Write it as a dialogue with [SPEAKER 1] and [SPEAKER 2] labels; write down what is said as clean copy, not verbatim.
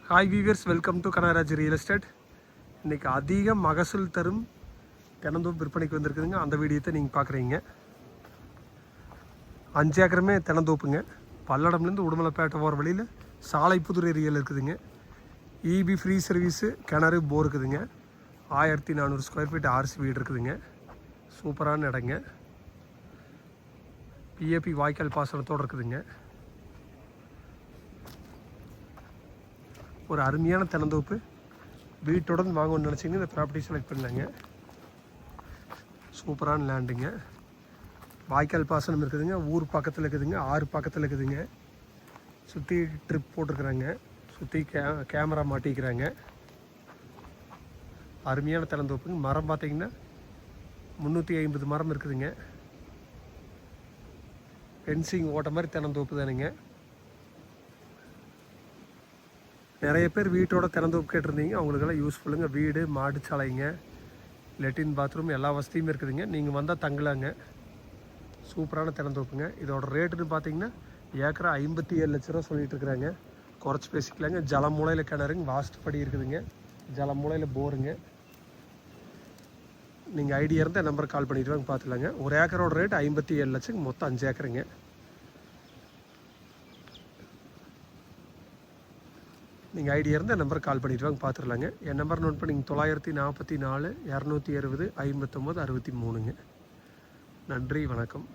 [SPEAKER 1] Hi viewers, welcome to Kanagaraj real estate. இன்றைக்கி அதிக மகசூல் தரும் தென்னந்தோப்பு விற்பனைக்கு வந்திருக்குதுங்க. அந்த வீடியோத்தை நீங்கள் பார்க்குறீங்க. 5 ஏக்கருமே தென்னந்தோப்புங்க. பல்லடம்லேருந்து உடுமலைப்பேட்டை போகிற வழியில் சாலைப்புதூர் ஏரியாவில் இருக்குதுங்க. இபி ஃப்ரீ சர்வீஸு, கிணறு, போர் இருக்குதுங்க. 1400 ஸ்கொயர் ஃபீட் ஆர்சி வீடு இருக்குதுங்க. சூப்பரான இடங்க. பிஏபி வாய்க்கால் பாசனத்தோடு இருக்குதுங்க. ஒரு அருமையான தென்னந்தோப்பு. வீட்டுடன் வாங்கணும்னு நினச்சிங்கன்னா இந்த ப்ராப்பர்ட்டி செலக்ட் பண்ணலாங்க. சூப்பரான லேண்டுங்க. வாய்க்கால் பாசனம் இருக்குதுங்க. ஊர் பக்கத்தில் இருக்குதுங்க. ஆறு பக்கத்தில் இருக்குதுங்க. சுற்றி ட்ரிப் போட்டிருக்குறாங்க. சுற்றி கேமரா மாட்டிக்கிறாங்க. அருமையான தென்னந்தோப்புங்க. மரம் பார்த்திங்கன்னா 350 மரம் இருக்குதுங்க. ஃபென்சிங் ஓட்ட மாதிரி தென்னந்தோப்பு தானுங்க. நிறைய பேர் வீட்டோட தென்னந்தோப்பு கேட்டிருந்தீங்க. அவங்களுக்கெல்லாம் யூஸ்ஃபுல்லுங்க. வீடு, மாடு சாலைங்க, லெட்டின், பாத்ரூம் எல்லா வசதியும் இருக்குதுங்க. நீங்கள் வந்தால் தங்கலாங்க. சூப்பரான தென்னந்தோப்புங்க. இதோட ரேட்டுன்னு பார்த்தீங்கன்னா ஏக்கரா 57 லட்ச ரூபா சொல்லிட்டு இருக்கிறாங்க. குறைச்சி பேசிக்கலாங்க. ஜலமூலையில் கிணறுங்க, வாஸ்ட் படி இருக்குதுங்க. ஜலமூலையில் போருங்க. நீங்கள் ஐடியா இருந்தால் நம்பர் கால் பண்ணிட்டு வாங்க, பார்த்துலாங்க. ஒரு ஏக்கரோட ரேட் 57 லட்சம், மொத்தம் 5 ஏக்கருங்க. நீங்கள் ஐடியா இருந்தால் நம்பர் கால் பண்ணிட்டு வாங்க, பார்த்துடலாங்க. என் நம்பர் நோட் பண்ணி 944 260 59 63ங்க. நன்றி, வணக்கம்.